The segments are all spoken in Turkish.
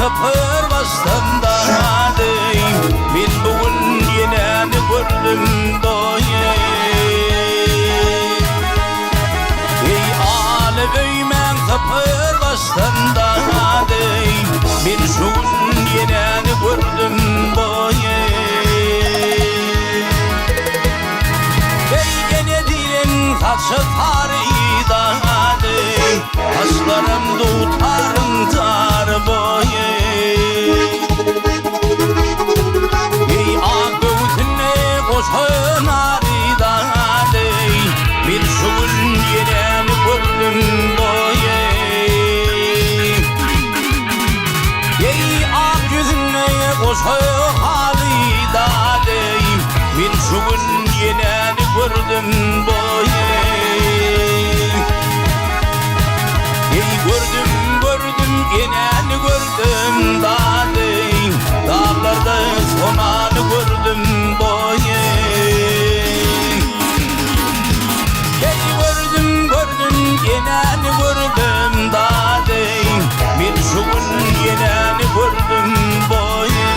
Kapır bastanda bin bugün yine gördüm doye. Ey ale beymen kapır bastanda bin bugün yine gördüm doye. Ey gene dilin kaçı tarihida taşlarım tutarım tar boye. Ey ağütüne koşun arida bir şugul yenen gördüm boye. Ey ağütüne koşun arida bir şugul yenen gördüm boye. Ey gördüm yine gördüm dağlarda sonanı gördüm boye. Ey gördüm yine gördüm bir şugul yine gördüm boye.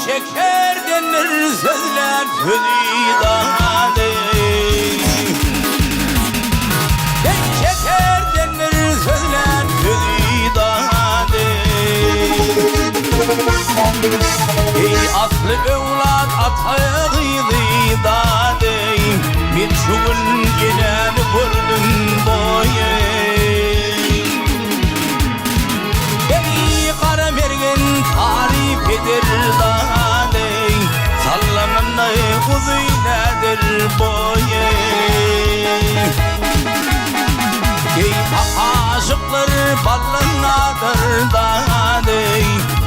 Şeker denir sözler hüdidane. Ey şeker denir sözler hüdidane. Ey aslı evlat atağıydidane. Bir şugul yine gördüm boye. Ey kara mergen tarif eder sallananay kuzuynadır boye. Ey aşıklar ballanadır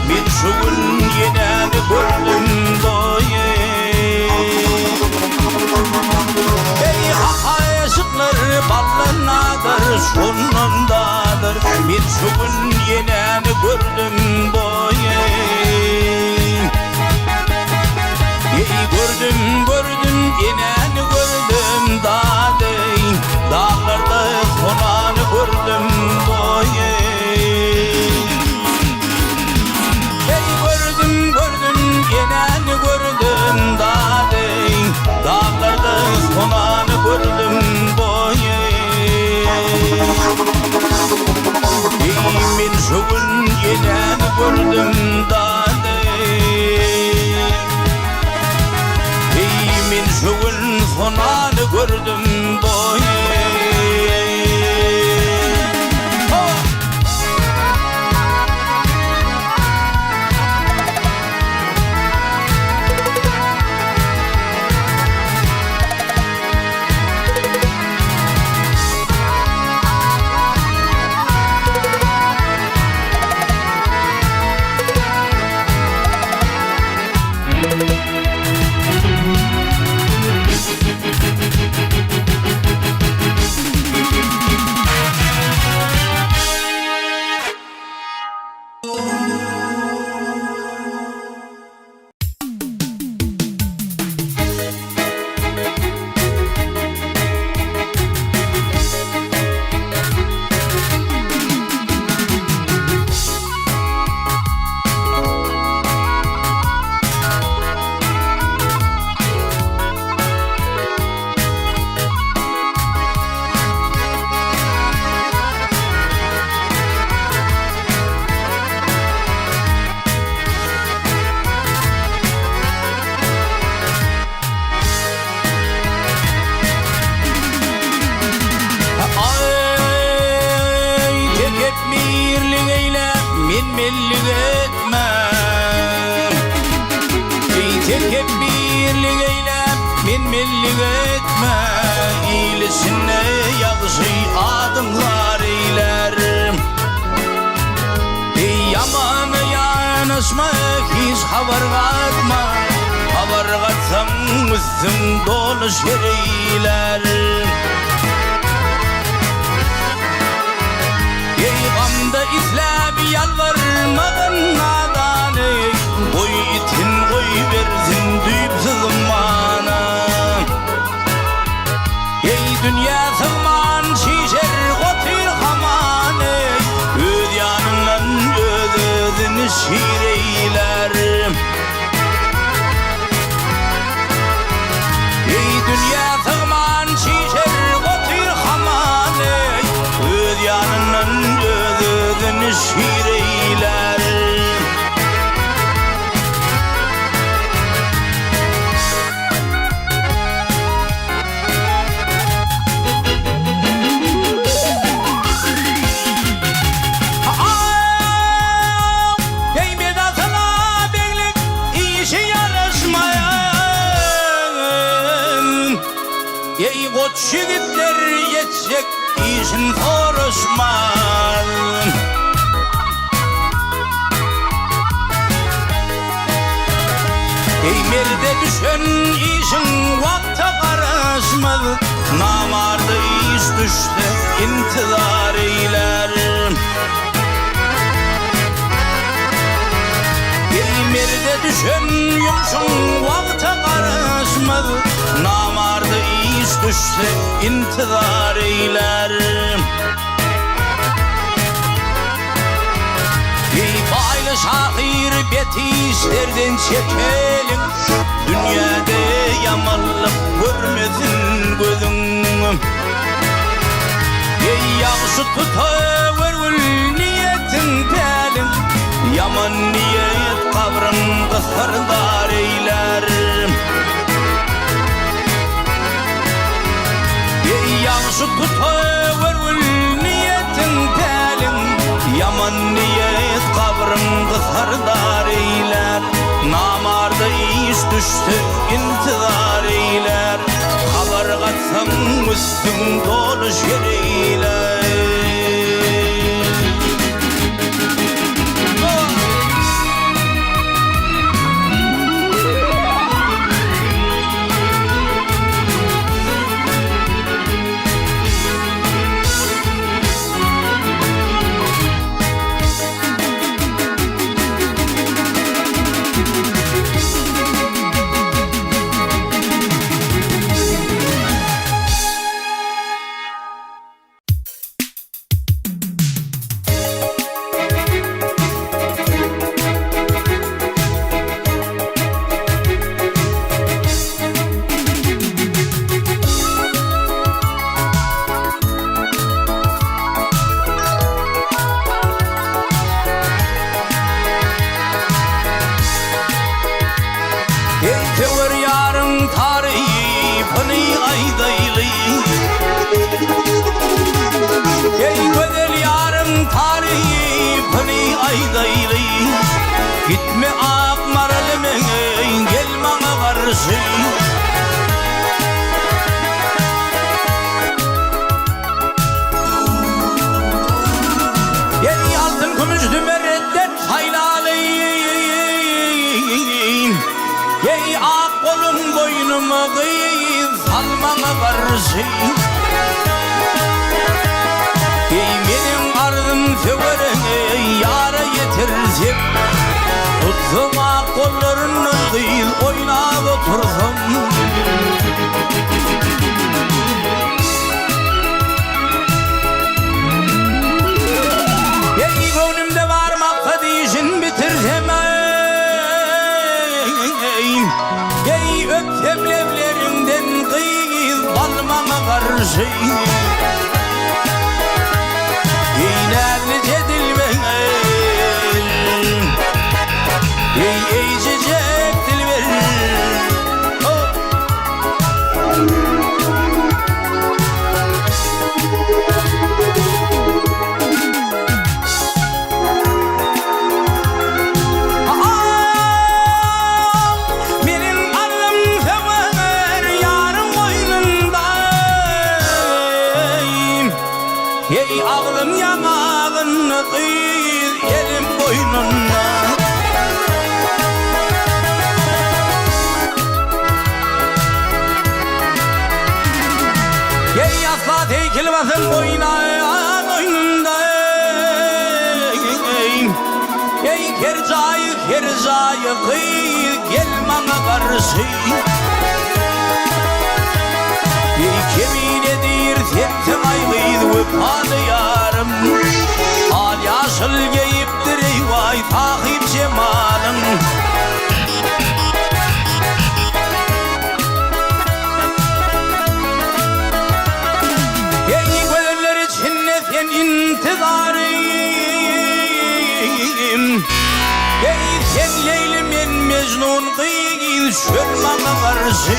bir şugul yine gördüm boye. Ey aşıklar ballanadır şunundadır bir şugul yine gördüm boye. Ey gördüm yine gördüm dağlarda sonanı gördüm boye. Ey gördüm yine gördüm dağlarda sonanı gördüm boye. Ey min şugul yine gördüm min şugul sonanı gördüm boye. birlik eyle, men mellik etme. Tekebbirlik eyle, men mellik etme. İylisine yakşı adımlar eyler. Yamana yanaşma, hiç haber katma. Haber katsam üstüm dolu şereyler. Gamda izlep yalvarmağın nadanı. Koy itin koy versin düyüpsüz mana. Dünya sığman şişer otur hamanı. Öz yanından özünü şireyler. Dünya sığman şişer otur hamanı. Öz yanından özünü şireyler. Koç yigitler yetecek işin soruşmaz. Merde düşen işin vakta karışmaz. Namarda iş düştü intizar eyler. Merde düşen yumşun vakta karışmaz. Namarda iş düştü intizar eyler. Baylı şahir betişlerden çekelim. Dünyada yamanlık görmesin gözün. Yakşı tutuverül niyetin pelin. Yaman niyet kabrın kısırdar eyler. Yakşı tutuverül niyetin pelin. Yaman niyet kabrın kısırdar eyler. Namarda iş düştü intizar eyler. Haber katsam üstüm dolu şereyler. Tever yarın tarihi pını aydaylı. Güzel yarın tarihi pını aydaylı. Gitme akmaralime gel bana karşı. Yeni altın gümüş dümeretten haylalıyım. Ey ak kolum boynumu kıyıp salmana karşı. Ey benim ardım severene yara yetirsem. Tutsum ak kollarını kıyıp oynab otursam. Ey gönlümde var maksadı işin bitirsem. Ey öpsem levlerinden kıyız balmana karşı. İğnerli cedilmen ey çiçek dilber. Ey ağlım yanağını kıyır elim boynuna. Ey asla tekilmesin boynuna. Ey kercayı kıyır gel bana karşı. Yemin edir sensin aygıydı öpadı yarım. Al yaşıl geyiptir eyvay takip cemalın. Ey göller içinde sen intizarım. Ey sen Leylim en Mecnun kıyıl şöyle bana karşı.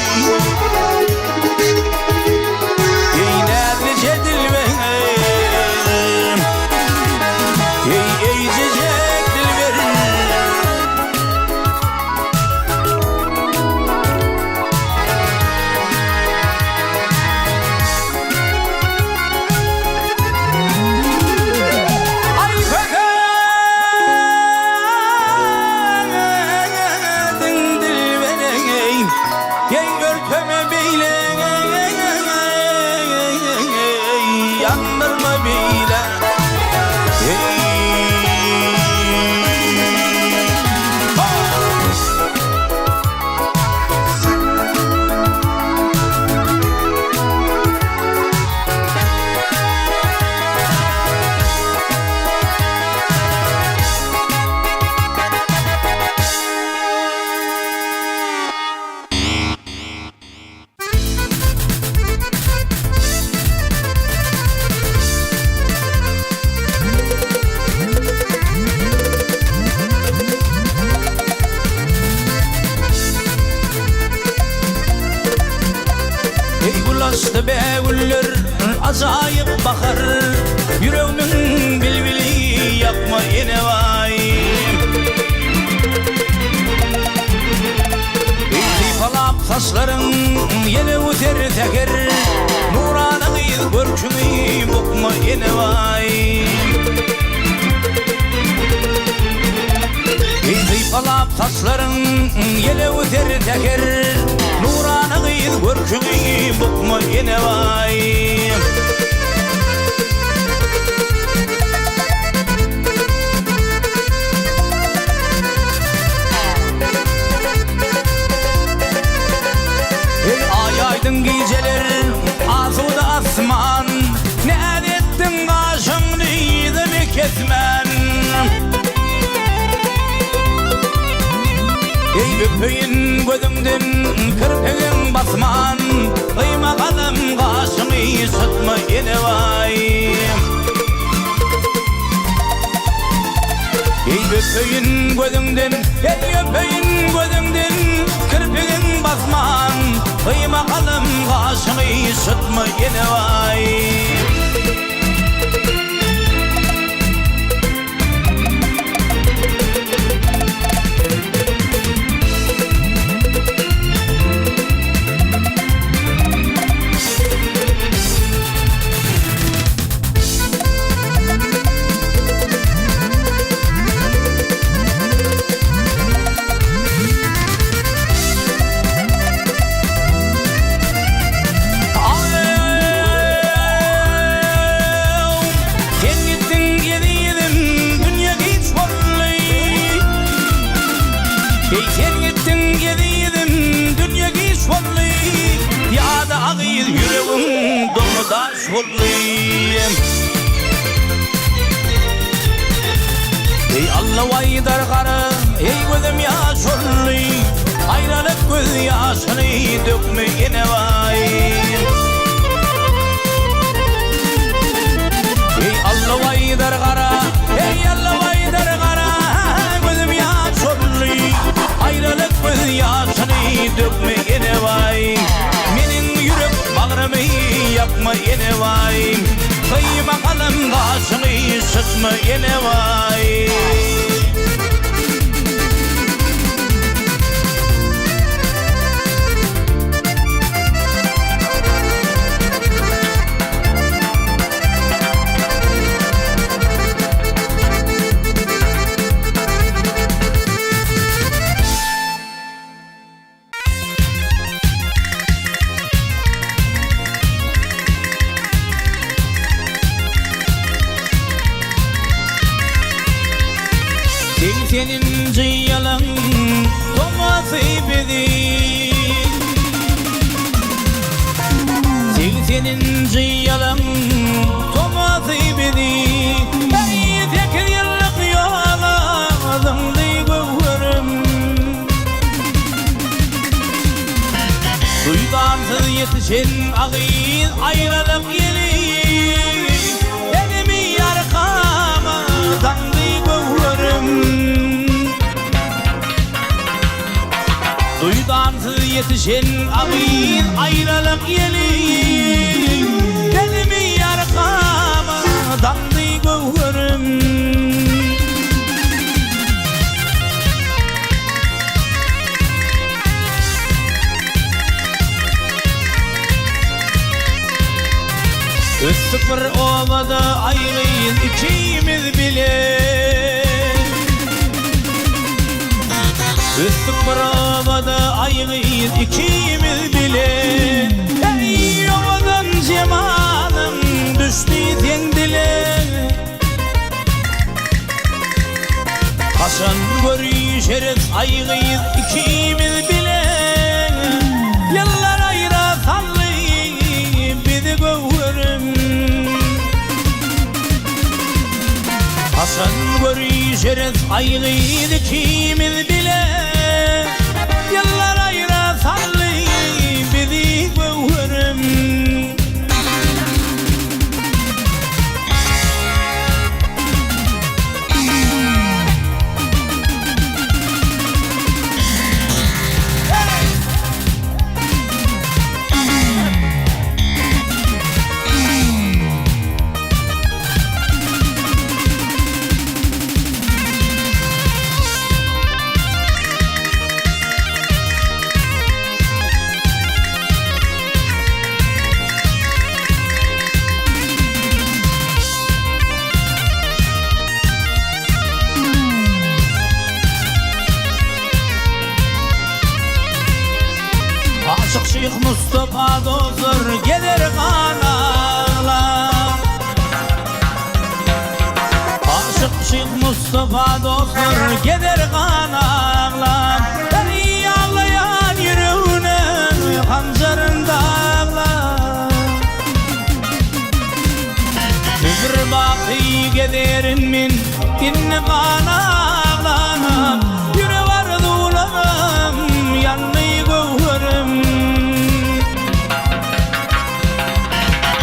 Ulaştı be güller acayip bakar. Yüreğimin bilbili yakma yine vay. Falap saçların yine üter teker. Nurana kıyıl görkümü bokma yine vay. Falap saçların yine üter teker. Nurana kıyıl görkümü bokma yine vay. Aydın geceler asuda asman. Ne ettin kaşın neydi kesmen. Ey öpeyim gözümden kırpığın basman. Kıyma kalım kaşını sıtma yine vay. Ey öpeyim gözümden, ey öpeyim gözümden kırpığın basman. Kıyma kalım kaşını sıtma yine vay. Sen gittin gidiydin dünya giş oldu. Ya da ağıydı yüreğim dolu da şollu. Ey Allah vaydar karı, ey gözüm yaş oldu. Ayrılık göz yaşını dökme yine vay. Ey Allah vaydar karı, ey Allah vaydar karı. Gözüm yaş oldu. Ayrılık göz yaşını dökme yine vay. Menin yürek bağrımı yakma yine vay. Kıyma kalım kaşını sıkma yine vay. senin ciyalan tomasi bedi senin ciyalan tomasi bedi ey tek yıllık yolağımdı gövürüm duydansız yetişen ağın ayrılık yeli elimi yarkama dandı gövürüm duydansız yetişen ağın ayrılık yeli elimi yarkama dandı gövürüm Üstük bir ovada ayrıyız ikimiz bile Üstük bir ovada ayrıyız ikimiz bile Ey ovadan cemalım düştü sen dile Hasan görüşeriz ayrıyız ikimiz bile Yıllar ayra sallayıp bizi gövürüm Hasan görüşeriz ayrıyız ikimiz bile Yıllar ayra sallayıp bizi gövürüm Aşık Şeyh Mustafa dostlar gelir kanağlar Aşık Şeyh Mustafa dostlar gelir kanağlar Ey ağlayan yüreğine hancarın dağlar Bir bakı gederin min dinle kanağlar Yüre var duğlarım yanını gövürüm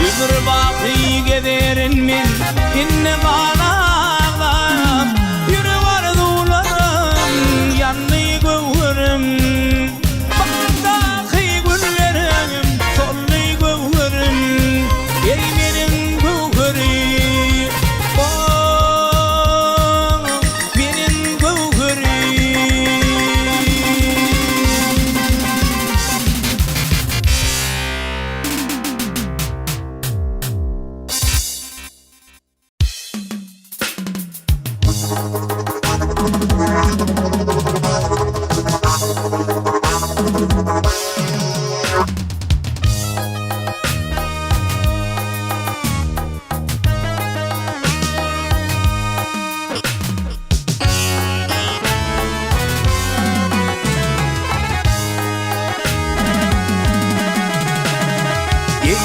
Bir bakı gederin min dinle kanağlar Yüre var duğlarım yanını gövürüm Bağdaki güllerim sollu gövürüm Ey benim gövürüm Oh benim gövürüm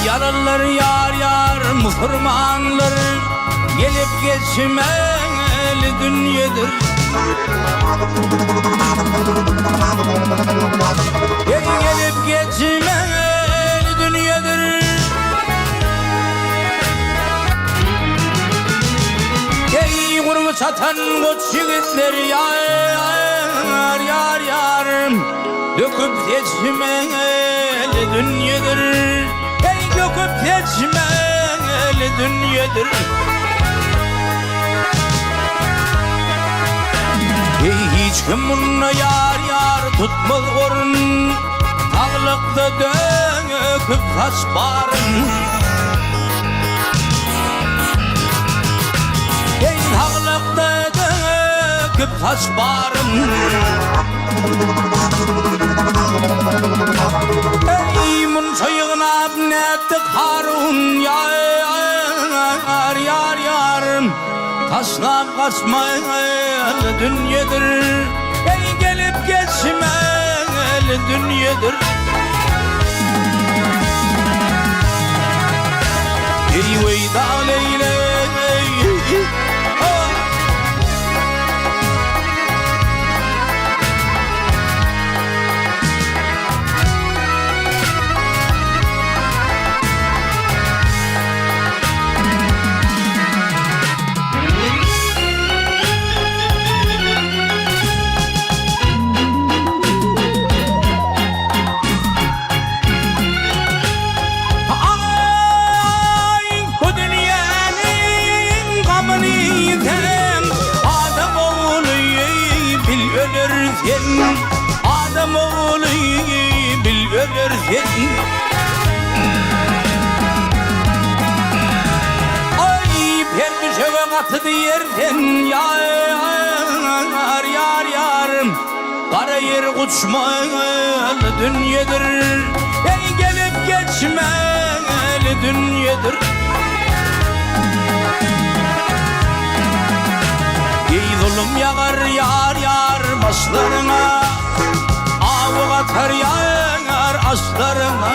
Yaralılar yar yar Müslümanlar gelip geçmeli dünyedir Gelip geçmeli dünyedir Ey kurmu satan koç yigitler yar yar yar Döküp geçmeli dünyedir Döküp geçmeli dünyedir Hiç kim bununla yar yar tutmaz orun Tağlıkta döküp taş barın Tağlıkta döküp taş barın Ey mun soyuğuna nettik Harun yar yar yar Aslan kaçmayan dünyadır, ey gelip geçmel dünyadır. Ey veyda leyle Adam oğlu bil ölürken, ay perdüşeve katıdı yerden yar yar yarım. Kara yer uçmalı dünyadır, ey gelip geçmeli dünyadır. Ey zulüm yağar yar yar başlarına, avuk atar yar aslarına.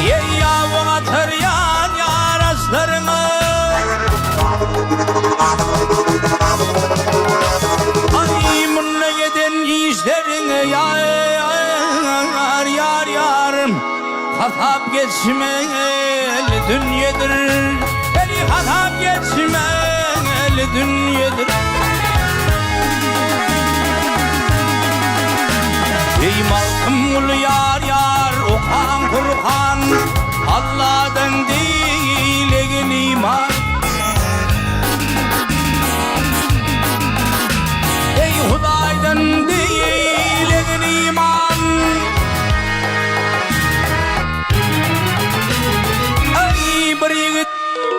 Ey avuk atar yar aslarına. Ay bununla giden işlerine yar yar yarım. Hatap geçmeli dünyadır, eli hatap geçmeli dünyadır. Ey malkım ulu yar yar okan kurkan, Allah'dan değil egin iman. Ey Huday'dan değil egin iman. Bir yigit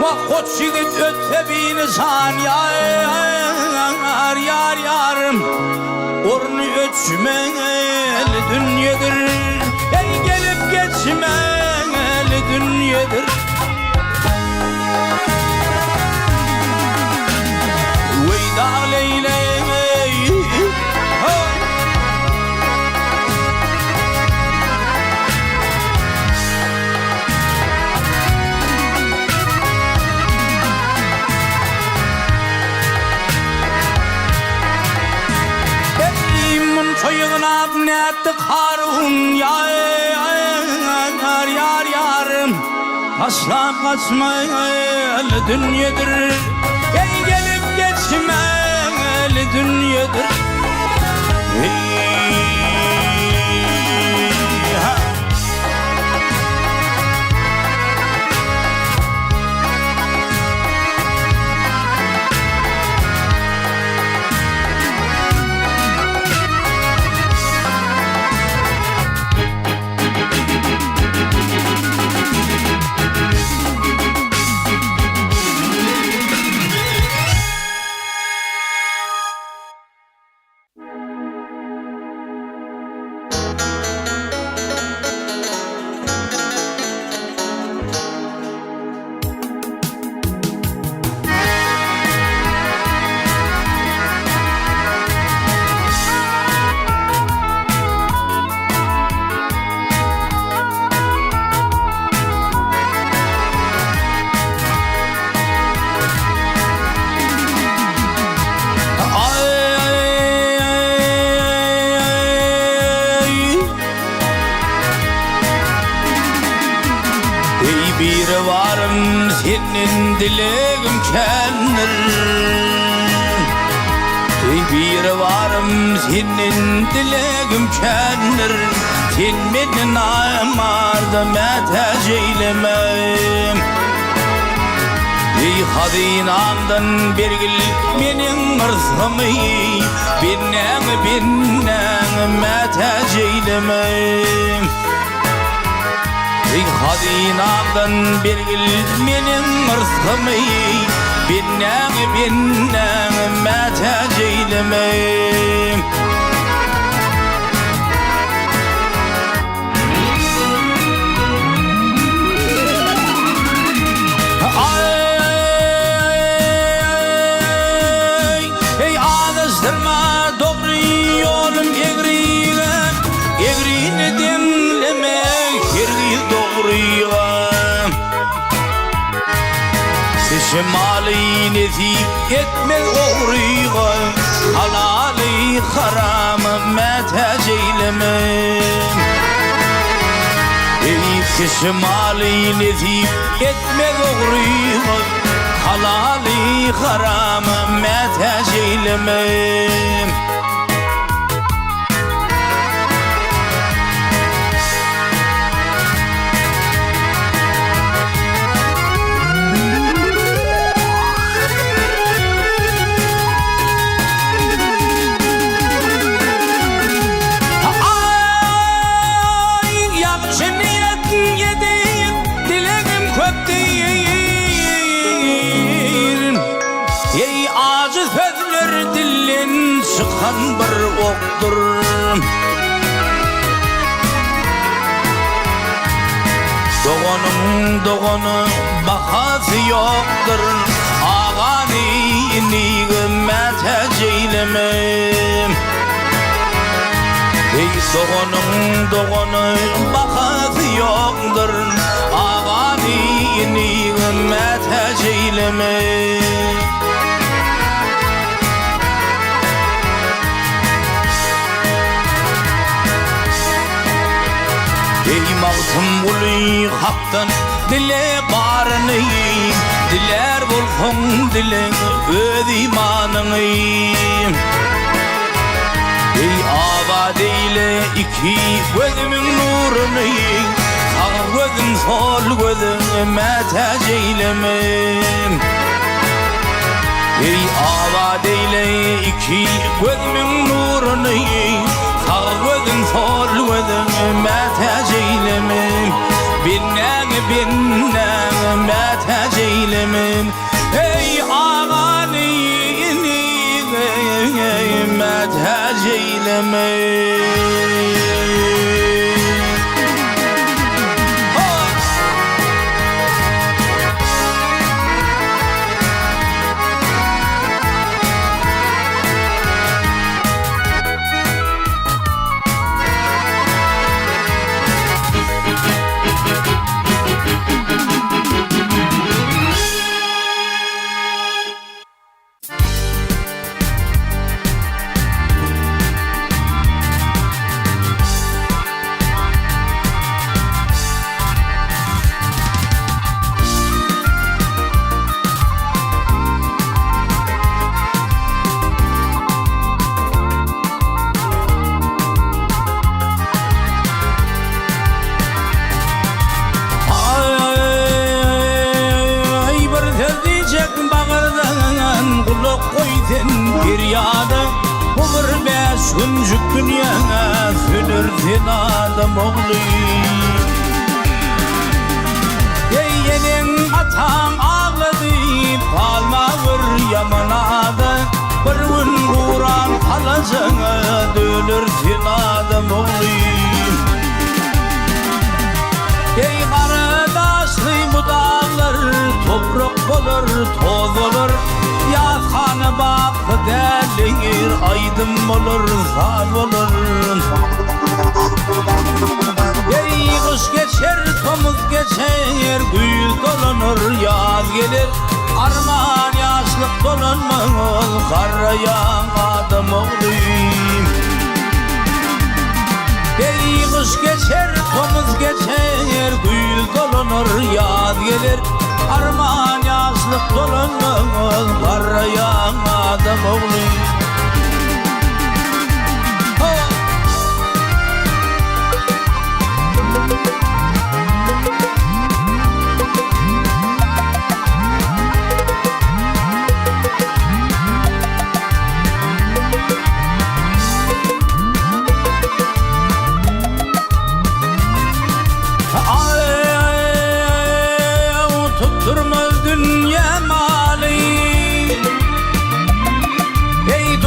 va koç yigit ötse bir insan yar yar yarım. Ornu ötmeli dünyadır, ey gelip geçmeli dünyadır. Veyda leyle soyun abnetti karun yar yar yarım. Asla kaçmayalı dünyadır, ey gelip geçmeli dünyadır. Bir varım senin dileğim kendir, bir varım senin dileğim kendir. Sen beni namarda metec eylemem. Ey hadinamdan bergil menin ırzımı, binnen metec eylemem. Ey hadinamdan bergil menin ırzımı, binnen metec eylemem. kişi mali nezip etmez oğruyga halali haramı metec eylemem ey kişi mali nezip etmez oğruyga halali haramı metec eylemem çıkan bir oktur Doğanın bakası yoktur Ağani iniği metec eylemem Ey doğanın bakası yoktur Ağani iniği metec eylemem Ey mağtım uli haktan dile barını Diler bulsun dile öz imanını Ey abad eyle iki gözümün nurunu Sağ gözüm sol gözüm metec eylemem Ey abad eyle iki gözümün nurunu Sağ gözüm sol gözüm metec eylemem Binnen metec eylemem Ey ağani metec eylemem Giryada olur beş güncük dünyana Sünürsün adam oğlu Yeğenin atan ağladı Palmağır yamanada Bir gün Kur'an kalacağına Dönürsün adam oğlu Ey kardeşli bu dağlar Toprak olur, toz olur Yazhanı bakı derlir Aydın olur, sal olur Ey kış geçer, tomuz geçer Güz dolanır, yaz gelir Armağan yaşlık dolanmaz Karayan adam oğluyum Ey kış geçer, tomuz geçer Güz dolanır, yaz gelir Armağan yaşlık dolanmaz Karayan adam oğluyum Tutturmaz dünya mali Ey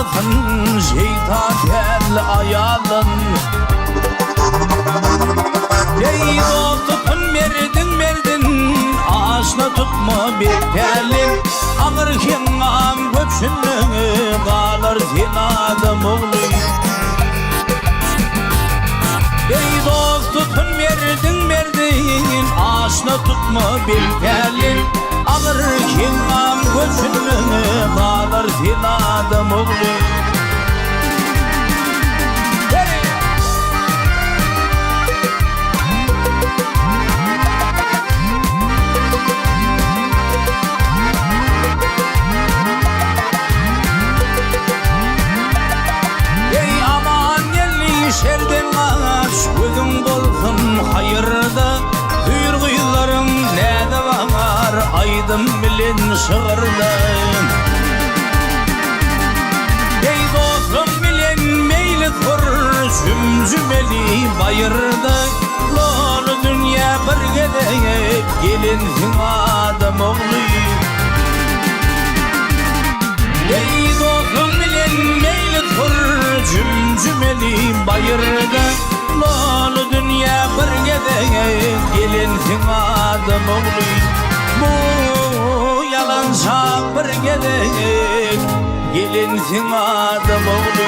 aldatın şeytan kel ayalın. Ey dostum verdin aşna tutma bir telin. Ağır kenam köpsünlüğü kalır sen adam oğlu. Ey dostum verdin aşna tutma bir telin. Ağır kenam köpsünlüğü kalır sen adam oğlu. Şerden ağaç gözüm dolsun hayırda. Hüyrgüylarım nede var aydın bilin şığırda. Ey dostum bilin meyli tur zümzümeli bayırda. Lor dünya bir gedeyip gelinsin adam oğlu. Ey dostum bilin meyli tur zümzümeli bayırda. Lol dünya bir gedeyip gelinsin adam oğlu. Bu yalansa bir gedeyip gelinsin adam oğlu.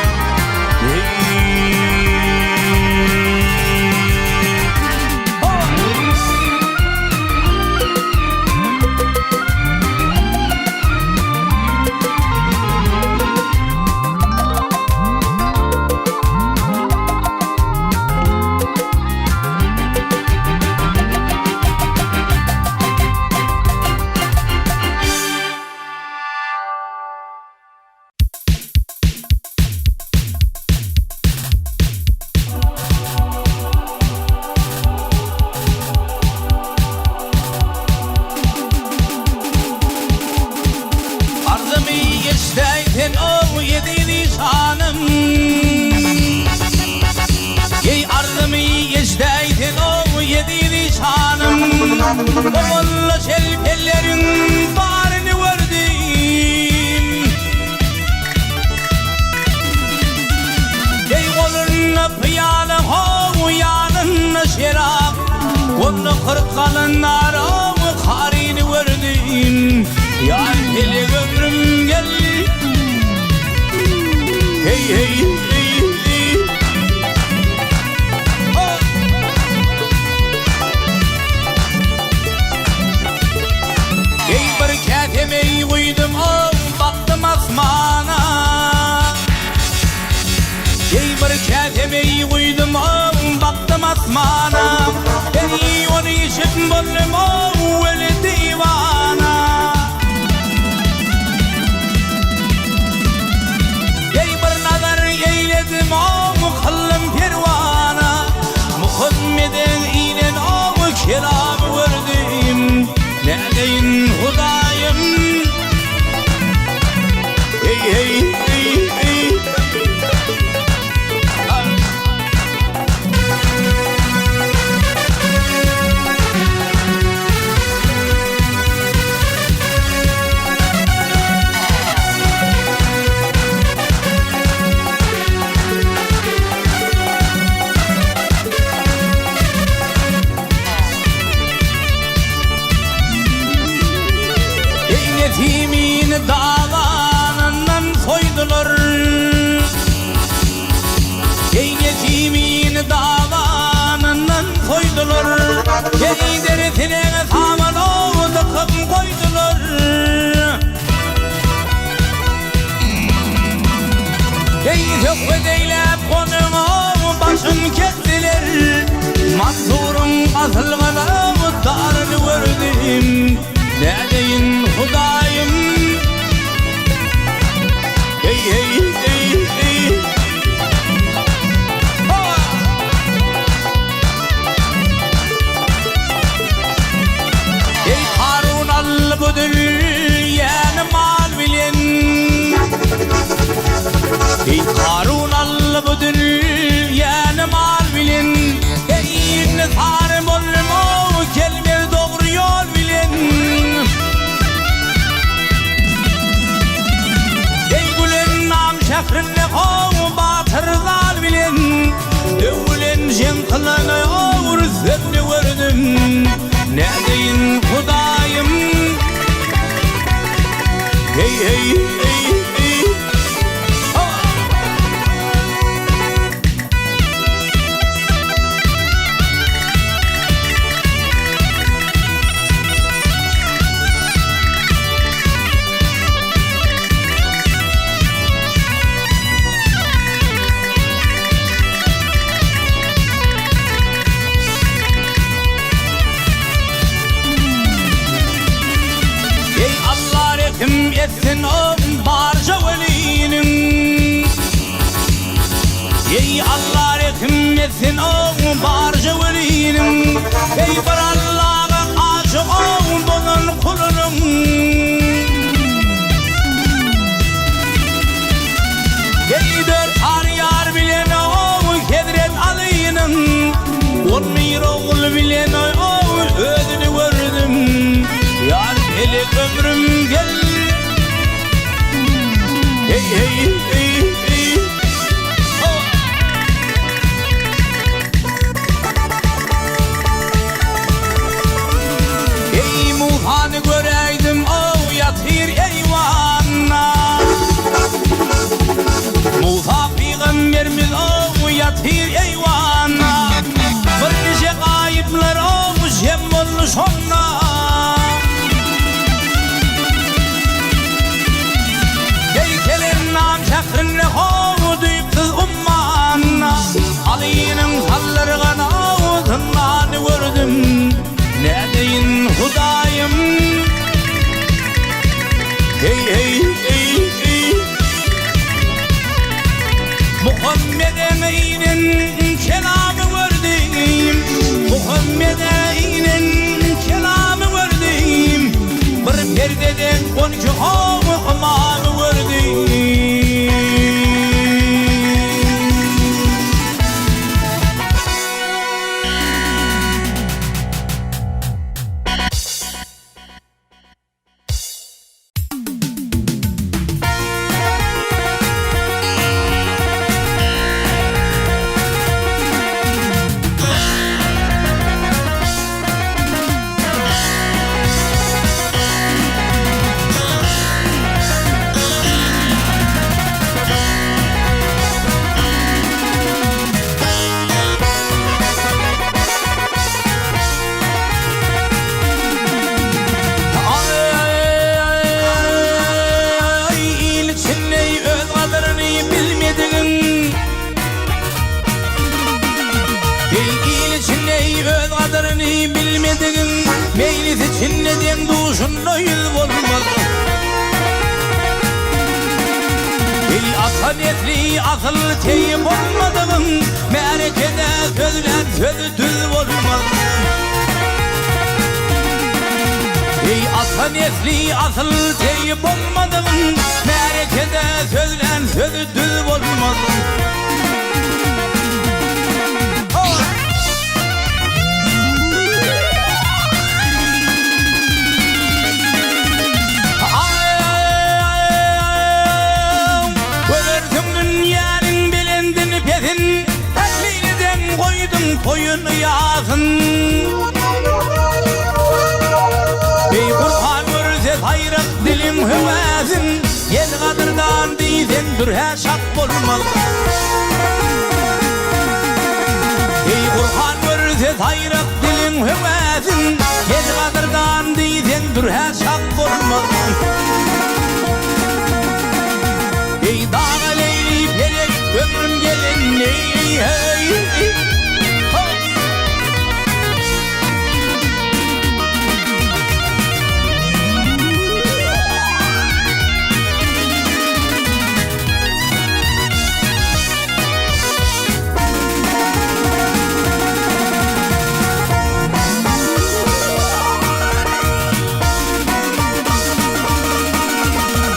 Oğulla şelpellerin bağrını verdim. Ey kolunna piyale hoğu yanınna şerap. Onu kırkalınlar oğu karini verdim. Ya hele ömrüm gel. Hey hey hey. Ketemeyi koydum baktım asmana. Ey bir ketemeyi koydum baktım asmana. Ey onu işit buldum öyle divana. Ey bir nazar eyledim kıllım pervana. Muhammed'in inen kelamı verdim. Neredeyin Hudayım? Hey hey hey hey. Yetimin davanından soydular. Ey yetimin davanından soydular. Ey deretine saman tıkıp koydular. Ey tökvedeylep konumu başım kestiler. Mansur'un asılgana darını verdim. Neredeyin Hudayım? Hey hey hey hey. Ey Harun al-Budül yani mal bilen. Ey Harun al-Budül yani mal bilen. Ey Nizarım olma kelime doğru yol bilen. Hey hey hey hey. Kim etsin o barca velinin. Ey Allah kim etsin o barca velinin. Ey bir Allah'a aşık ol bunun kulunun. Ey dört har yar bilen o kedret alıyının. On bir oğul bilen o özünü gördüm. Yar elek ömrüm gel. Hey hey hey hey. Oh. Ey Muhan'ı göreydim o yatır eyvanna. Musa peygamberimiz o yatır eyvanna. Bir nice kayıplar olmuş hem olmuş onlar. Şakrınne hovu düyüpsüz ummanna. Aliyinin sallarına ağzından gördüm. Ne deyin Hudayım. Hey hey hey hey. Muhammed'e inen kelamı gördüm. Muhammed'e inen kelamı gördüm. Bir perdeden 12 hovu amanı gördüm. Meylisi çinlediğin duşunda yıl olmaz. Ey asanetli asıl teyip olmadığın merekede sözlen sözü düz olmaz. Ey asanetli asıl teyip olmadığın merekede sözlen sözü düz olmaz. Koyun yazın. Ey Kur'an görse hayrat dilim hüvezin. Yel kadırdan deysen dur her şak olmaz. Ey Kur'an görse hayrat dilim hüvezin. Yel kadırdan deysen dur her şak olmaz. Ey dağa leyli pelek ömrüm gelin ey hey.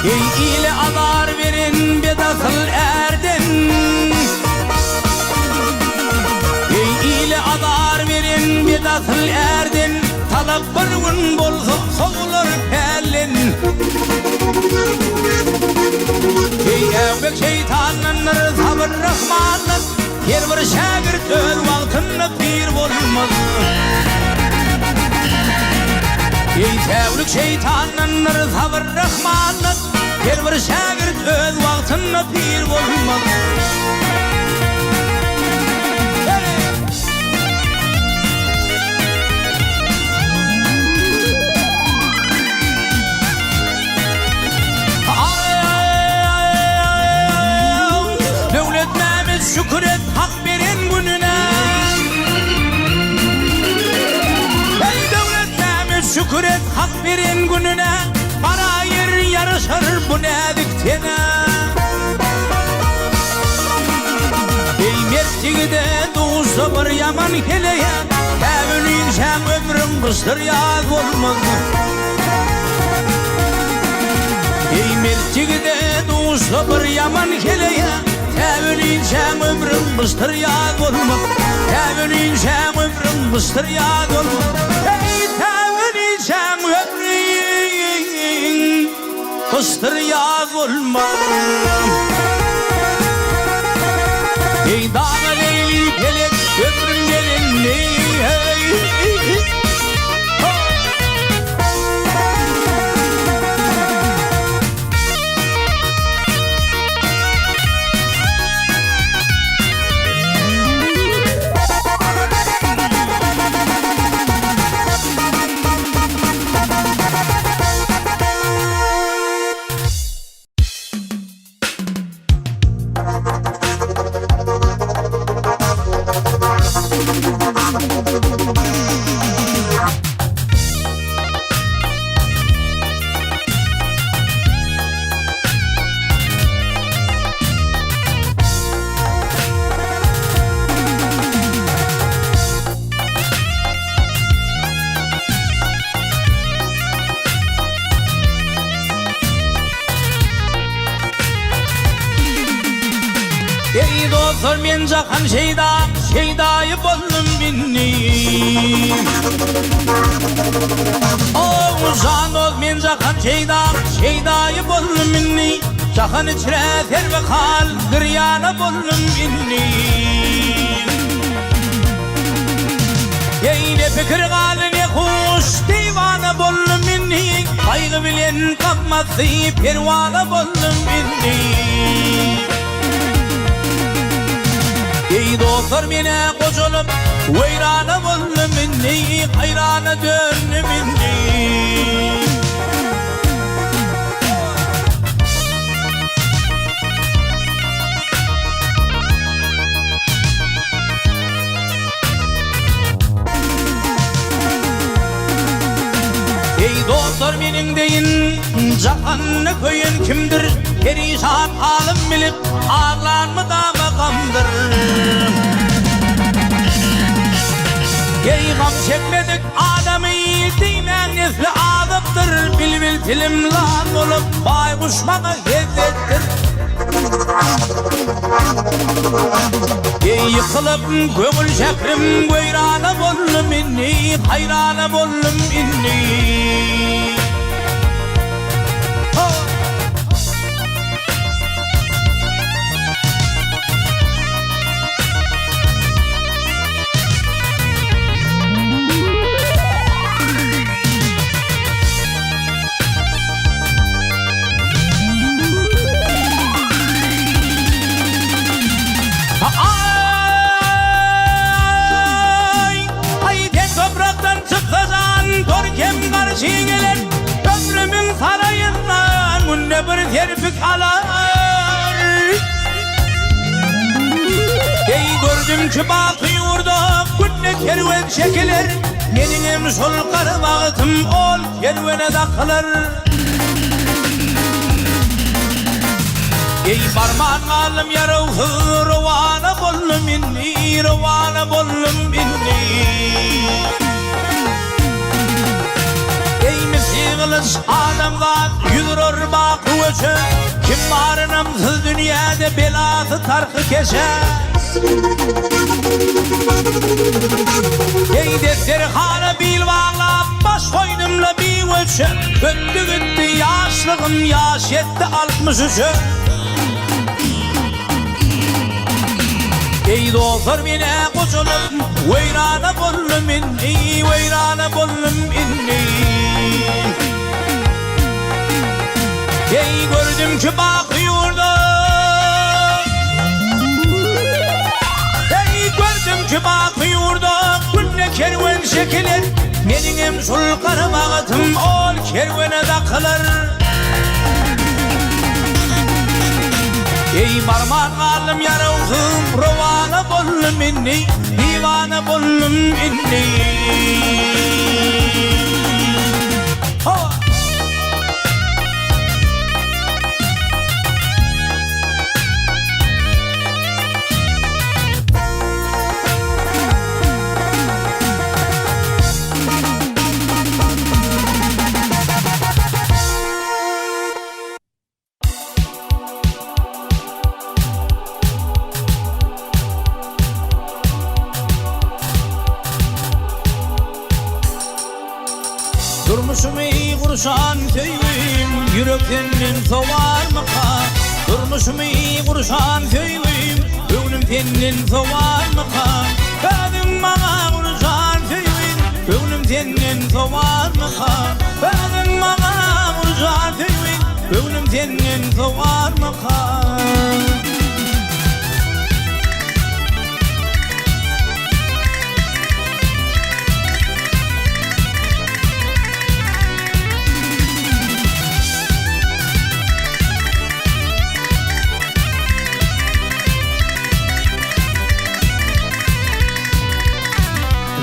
Ey ile alar verin bedasıl erden. Ey ile alar verin bedasıl erden. Talap bir gün bolsa soğulur pelin. Ey evbek şeytanın sabır rahmanın. Yer bir şagirt öz vaktını pir olmaz. Ey tevlik şeytanın sabır rahmanın. her bir şagirt öz wagtyna pir bolmaz. Devletmemiz şükret hak veren gününe. Ey devletmemiz şükret hak veren gününe. Kara yer yarışır bu nediktiğine. Ey mertçigide doğusa bir yaman keleye. Evlin sen ömrün kıstır yaz olmaz. Ey mertçigide doğusa bir yaman keleye. Evlin sen ömrün kıstır yaz olmaz. Evlin sen ömrün kıstır yaz olmaz. Ey evlin sen ömrün kıstır yaz olmaz. Ey dağına leyli pelek ömrüm gelinli. Ey dostlar men jahan şeydayı boldum minni. Oh can ol men jahan şeydayı boldum minni. Jahan içre terve hal giryana boldum minni. Ey ne fikir gali ne hoş divana boldum minni. Kaygı bilen kapmazdı pervana boldum minni. Ey dostlar mene koşulup veyrana boldum minni, hayrana döndüm minni. Ey dostlar menin deyin jahanny köyün kimdir? Perişan halim bilip ağlanma da makamdır. Ey gam çekmedik adamı deymen nesli azaptır. Bil tilim lan olup baykuş bana hezzettir. Ey yıkılıp gömül şekrim veyrana boldum minni, hayrana boldum minni. Çiğgeler ömrümün sarayından günde bir terpik alar. Ey gördüm ki bakıyorda günde kerven çekilir. Benim sol karıvağıtım ol kervene takılır. Ey parmağın alım yarığı rovana bollum inni, rovana bollum inni. Yığılış adamga yürür bakı öçü. Kim var namsız dünyada belası tarkı keşe. Ey defteri hana bil bağla baş koynumla bir öçü. Öttü gitti yaşlığım yaş etti 63'ü. Ey dostlar mene koşulup veyrana bollum inni, veyrana bollum inni. Ey gördüm ki bakıyordu, ey gördüm ki bakıyordu günne kervan şekilir. Benim sulkanım ağıtım ol kervene takılır. Ey barman alım yarıldım rovana bollum inni, divana bollum inni. Durmuşum iyi kurşan köyüm, yürekten soğar mı ka? Durmuşum iyi kurşan köyüm, gönlümden soğar mı ka? Benim bana kurşan köyüm, gönlümden soğar mı ka? Benim bana kurşan köyüm, gönlümden soğar mı ka?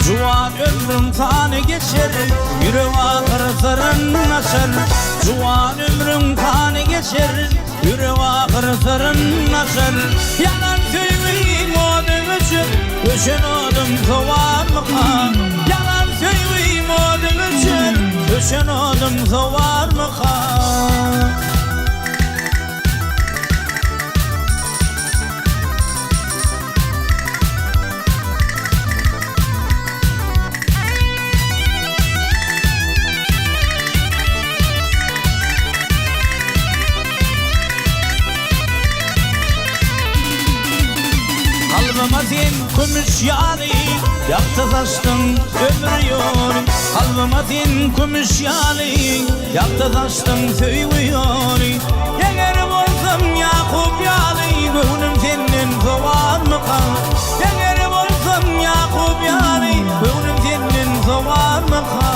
Juan ömrüm tane geçer, yüreğe kırıtırın açar. Juan ömrüm tane geçer, yüreğe kırıtırın açar. Yalan söyleyeyim odun için, düşün odum soğar mı kan? Yalan söyleyeyim odun için, düşün odum soğar mı kan? Kalbımadın kümüş yari, yaktı taştın ömür yori. Kalbımadın kümüş yari, yaktı taştın tüyü yori. Yeğerim olsam Yakup yari, gönlüm senin soğar mı kan? Yeğerim olsam Yakup yari, gönlüm senin soğar mı kan?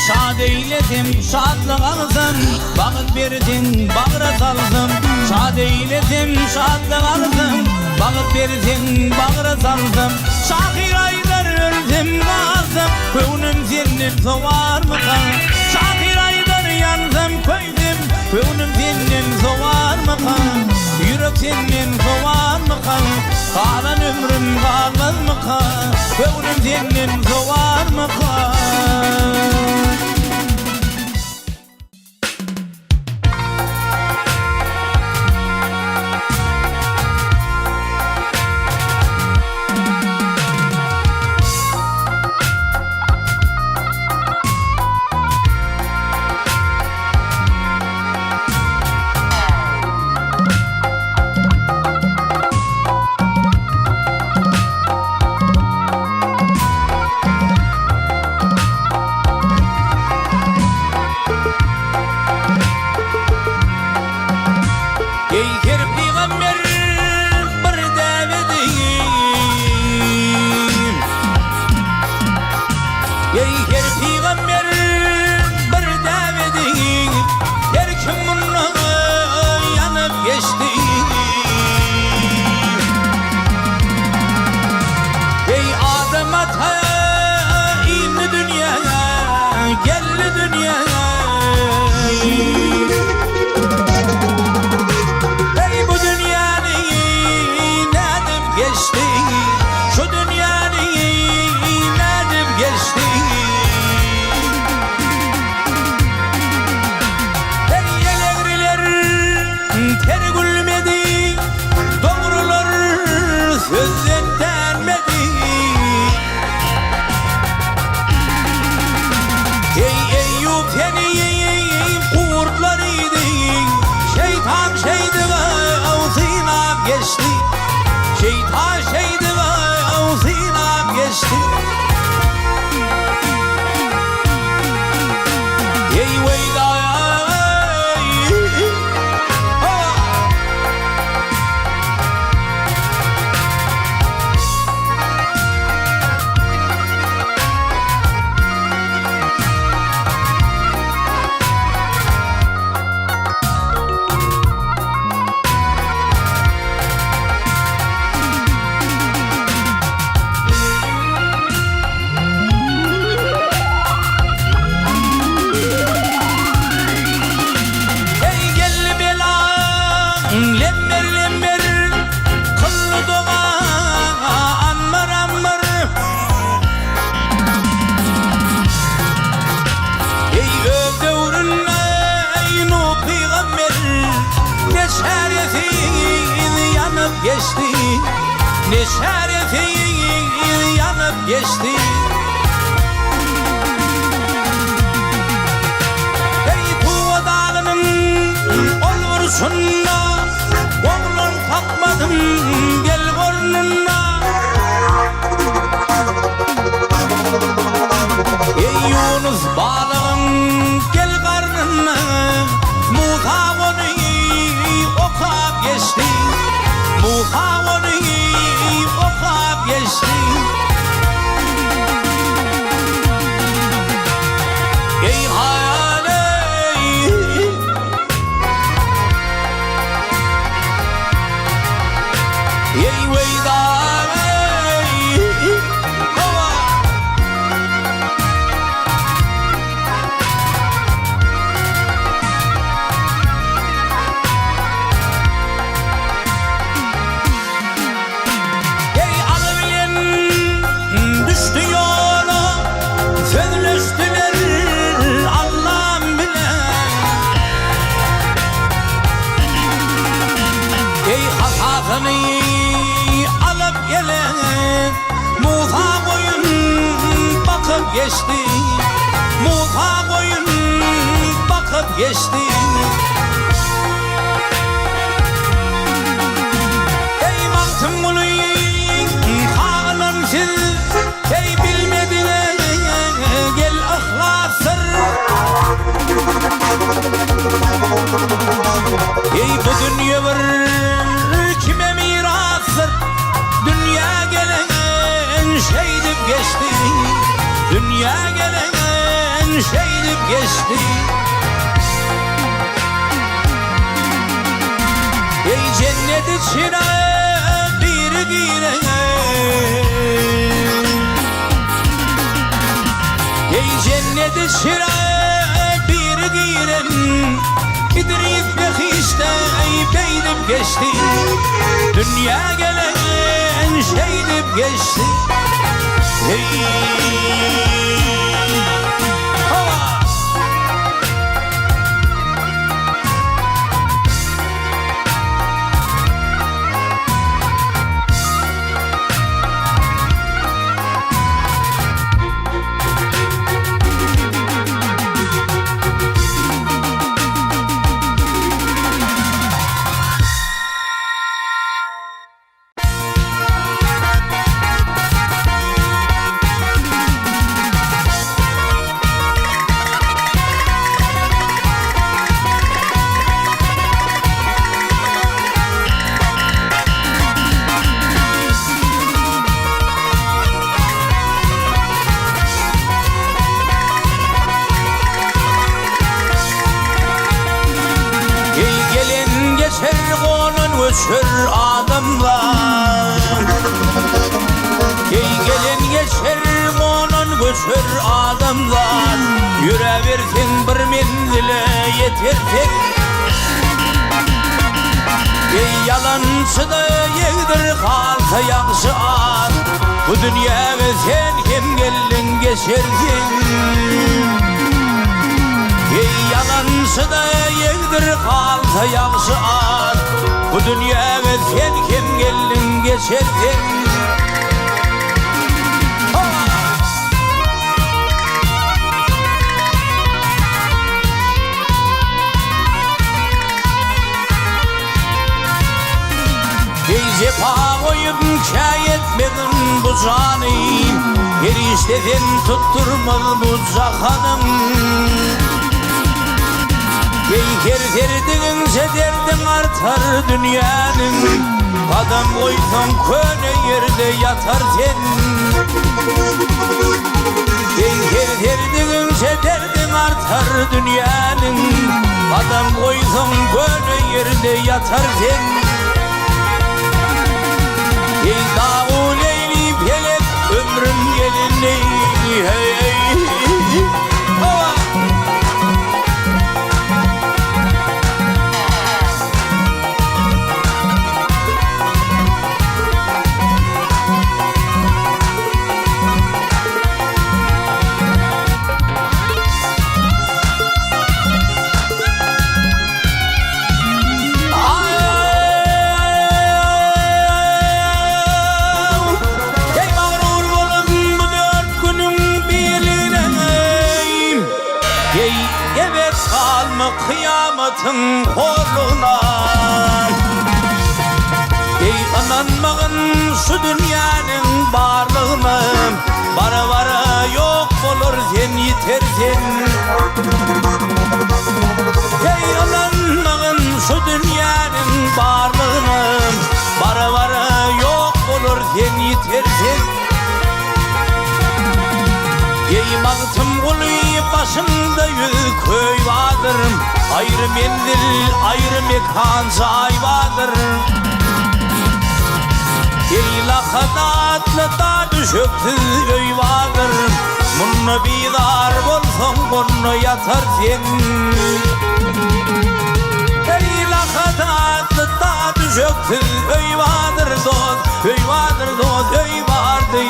Şad eyledim, şadlık aldım, bağıt verdin, bağıra saldım. Şad eyledim, şadlık aldım, bağıt verdin, bağıra saldım. Şakir aylar öldüm, kaldım, gönlüm senin soğar mı kan? Şakir aylar yandım, koydum, gönlüm senin soğar mı kan? Yürek senin soğar mı kan? Kalan ömrüm kalmaz mı kan? Gönlüm senin soğar mı kan? geçti. Şeytan şeydi ağzıyla geçti. Ey veyda geçti, ne şerefin yanıp geçti. Ey Tuğ Dağı'nın olursunla, oğlum takmadım gel burnuna. Ey Yunus balığım gel karnına, Musa onu okap geçti. Musa onu okap geçti. Ey hayali ey veyda alıp gelen Musa koyun bakıp geçti. Musa koyun bakıp geçti. Ey baktım bunu kanımsız, ey bilmediler gel ahlaksır. Ey bu dünya var kime mirastır? Dünya gelen şeydip geçti. Dünya gelen şeydip geçti. Ey cennet içine bir giren, ey cennet içine bir giren, İdris Bekiş'te beydip geçti. Dünya gelen şeydip geçti. Hey göçür adamlar. Ey gelin geçer onun göçür adamlar. Yüreversin bir menzile yetersin. Ey yalancı da yegdir kalsa yaxşı at. Bu dünyaya sen kim geldin geçersin. Ey yalancı da yegdir kalsa yaxşı at. Bu dünyaya sen kim geldin geçersin. Ey cefa koyup kây etmedin bu canı, erişteden tutturmadı bu zahanım. Ey kerterdiğinse derdin artar dünyanın, adam koysan köne yerde yatar sen. Ey kerterdiğinse derdin artar dünyanın, adam koysan köne yerde yatar sen. Ey dağ leyli felek ömrüm gelin ey hey. Kıyametin koluna, ey ananmağın şu dünyanın varlığına, bara bara yok olur sen yetersen. Ey ananmağın şu dünyanın varlığına, bara bara yok olur sen yetersen. Ey mağtım kuluyu başımda yüz köy vardır, ayrı mendil ayrı mekan say vardır. Ey lakadatlı da düşüktü öy vardır, bunu bidar bolsan bunu yatar sen. Ey lakadatlı da düşüktü öy vardır dost, öy vardır dost, öy vardır.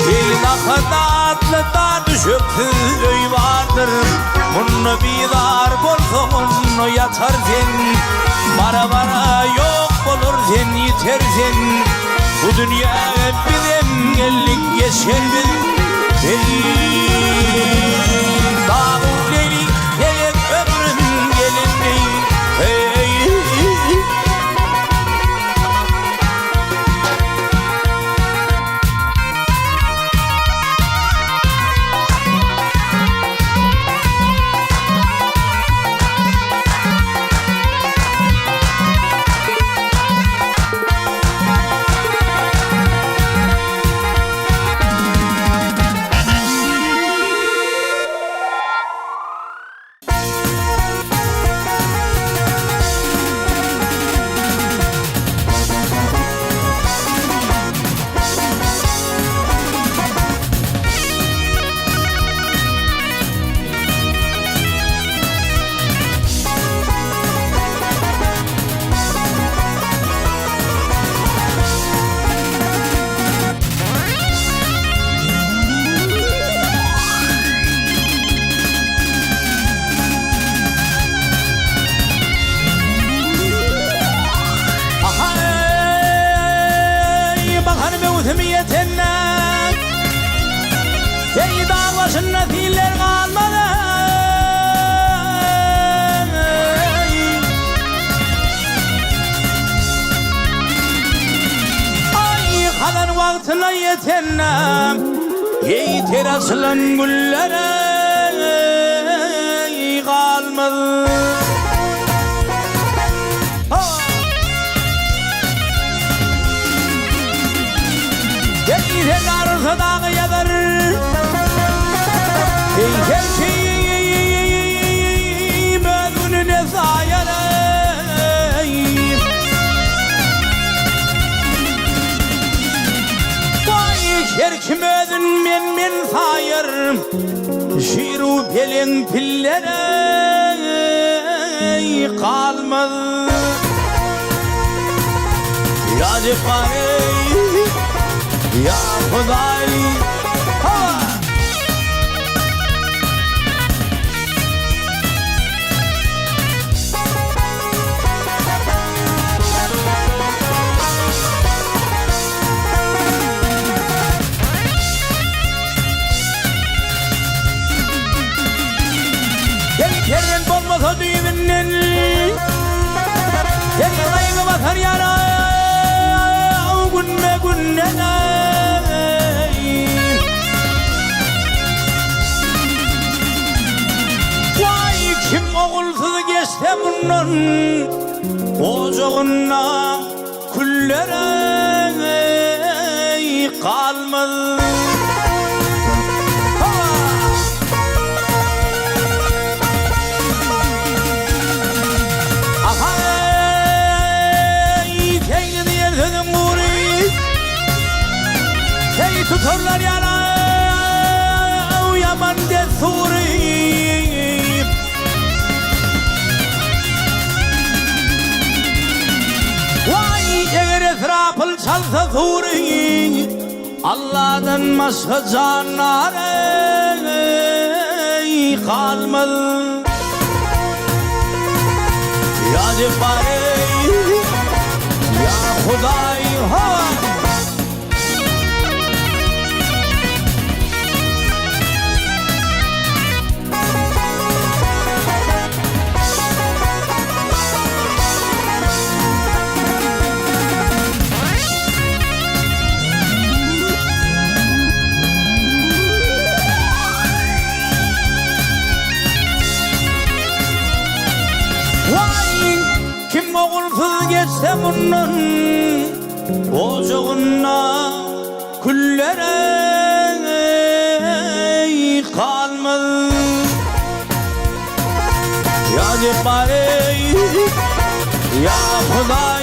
Ey lakadatlı da düşüktü öy vardır, bunu bidar bolsa bunu yatar sen. Bara bara yok olur sen yetersen, bu dünya bizim gellik geçer biz. Ey dağ leyli felek ömrüm gelin ey. Ey dağ başında filler kalmadı, ay kalan vaktine yetennem. Ey teraslan güllere kalmadı. Ey tekarsa dağı yadar, ey her şeyi bölgününe sayar. Vay her kim ödün men sayar, şiru pelin pillere kalmadı. Ya cefane ya Huday, ha! Gel kerren bolmasa düğümünden, gel güllere. Vay kim oğulsuz geçse bunun ocağına küllere kalmadı. Tutarlar yana yaman desuri. Vay eğer etrafıl çalsa zuri, Allah'tan başka canar kalmadı. Ya Cebbari ya Huday ha. Kim oğulsuz geçse bunun ocağına küllere kalmadı. Ya Cebbari ya Huday